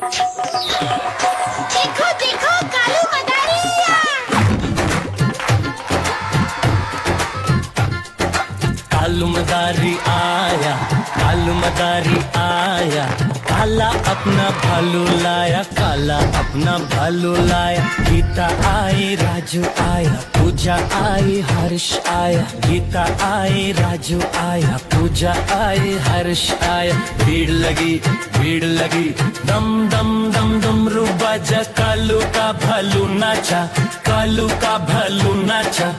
देखो देखो कालू मदारिया। कालू मदारी आया, कालू मदारी आया, काला अपना भालू लाया, काला अपना भालू लाया। गीता आई, राजू आया, पूजा आई, हर्ष आया। गीता आई, राजू आया, पूजा आई, हर्ष आया। भीड़ लगी, भीड़ लगी, दम दम दम डमरू बाजा, कालू का भालू नाचा, कालू का भालू नाचा।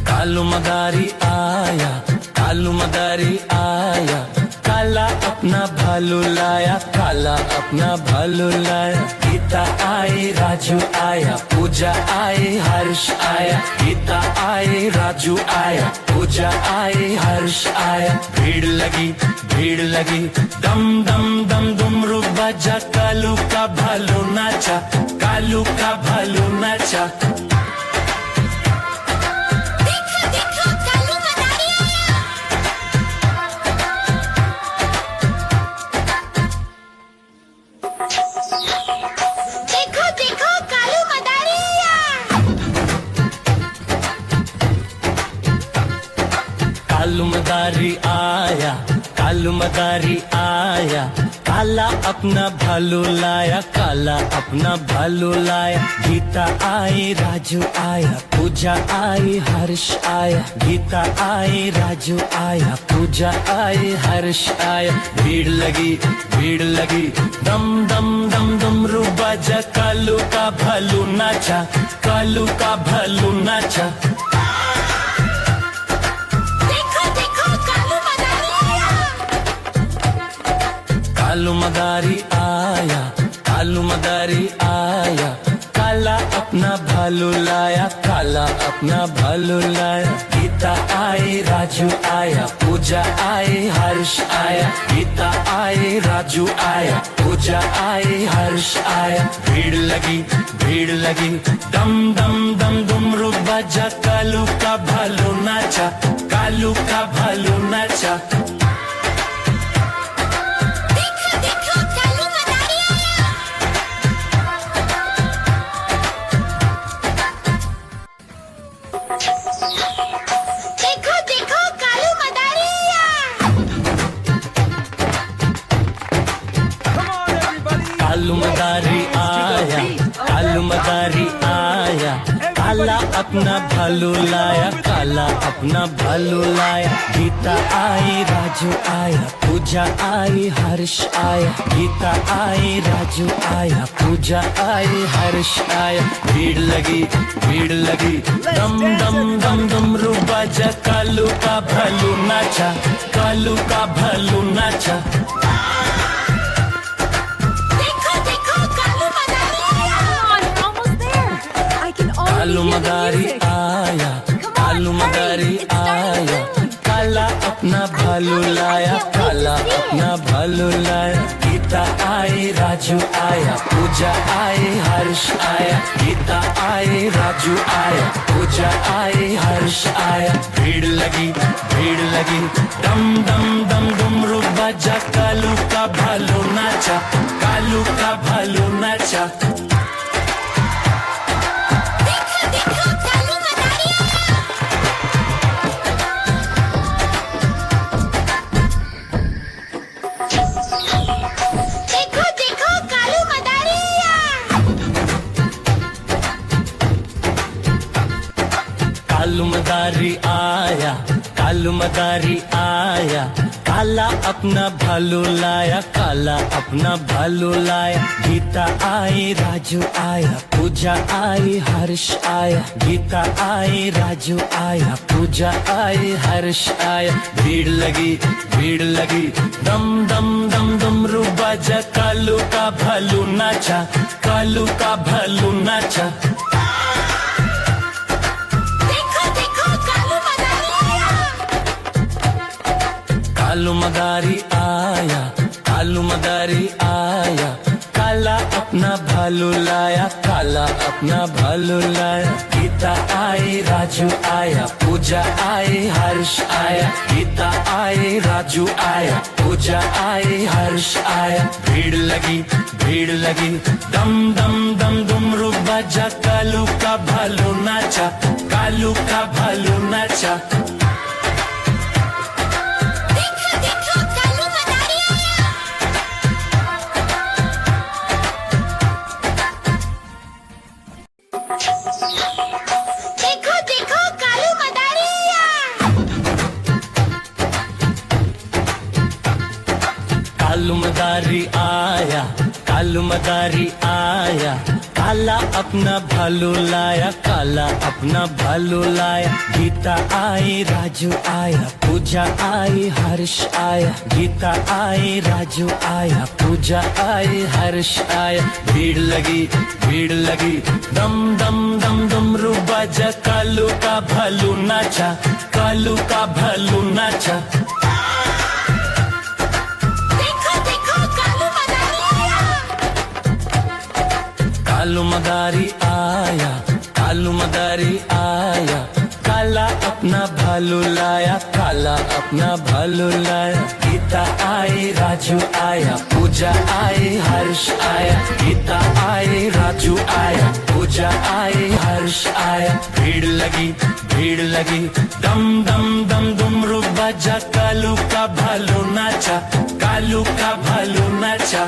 कालू मदारी आया, कालू मदारी आया, काला अपना भालू लाया, काला अपना भालू लाया। गीता आई, राजू आया, पूजा आई, हर्ष आया। गीता आई, राजू आया, पूजा आई, हर्ष आया। भीड़ लगी, भीड़ लगी, दम दम दम डमरू बाजा, कालू का भालू नाचा, कालू का भालू नाचा। कालू मदारी आया, कालू मदारी आया, काला अपना भालू लाया, काला अपना भालू लाया। गीता आई, राजू आया, पूजा आई, हर्ष आया। गीता आई, राजू आया, पूजा आई, हर्ष आया। भीड़ लगी, भीड़ लगी, दम दम दम डमरू बाजा, कालू का भालू नाचा, कालू का भालू नाचा। कालू मदारी आया, कालू मदारी आया, काला अपना भालू लाया, काला अपना भालू लाया। गीता आई, राजू आया, पूजा आई, हर्ष आया। गीता आई, राजू आया, पूजा आई, हर्ष आया। भीड़ लगी, भीड़ लगी, दम दम दम डमरू बाजा, कालू का भालू नाचा, कालू का भालू नाचा। कालू मदारी आया, कालू मदारी आया, काला अपना भालू लाया, काला अपना भालू लाया। गीता आई, राजू आया, पूजा आई, हर्ष आया। गीता आई, राजू आया, पूजा आई, हर्ष आया। भीड़ लगी, भीड़ लगी, दम दम दम डमरू बाजा, कालू का भालू नाचा, कालू का भालू नाचा। कालू मदारी आया, कालू मदारी आया, काला अपना भालू लाया, काला अपना भालू लाया। गीता आई, राजू आया, पूजा आई, हर्ष आया। गीता आई, राजू आया, पूजा आई, हर्ष आया। भीड़ लगी, भीड़ लगी, दम दम दम डमरू बाजा, कालू का भालू नाचा, कालू का भालू नाचा। कालू मदारी आया, कालू मदारी आया, काला अपना भालू लाया, काला अपना भालू लाया। गीता आई, राजू आया, पूजा आई, हर्ष आया। गीता आई, राजू आया, पूजा आई, हर्ष आया। भीड़ लगी, भीड़ लगी, दम दम दम डमरू बाजा, कालू का भालू नाचा, कालू का भालू नाचा। कालू मदारी आया, कालू मदारी आया, काला काला अपना भालू लाया, काला अपना भालू लाया। गीता आई, राजू आया, पूजा आई, हर्ष आया। गीता आई, राजू आया, पूजा आई, हर्ष आया। भीड़ लगी, दम दम दम डुमरू बजा, कालू का भालू नाचा, कालू का भालू नाचा। देखो देखो कालू मदारी आया। देखो देखो कालू मदारी आया। कालू मदारी आया, कालू मदारी आया। काला अपना भालू लाया, काला अपना भालू लाया। गीता आई, राजू आया, पूजा आई, हर्ष आया। गीता आई, राजू आया, पूजा आई, हर्ष आया। भीड़ लगी, दम दम दम डुमरू बजा, कालू का भालू नाचा, कालू का भालू नाचा। देखो देखो कालू मदारी आया। कालू मदारी आया, कालू मदारी आया। काला अपना भालू लाया, काला अपना भालू लाया। गीता आई, राजू आया, पूजा आई, हर्ष आया। गीता आई, राजू आया, पूजा आई, हर्ष आया। भीड़ लगी, दम दम दम डुमरू बजा, कालू का भालू नाचा, कालू का भालू नाचा।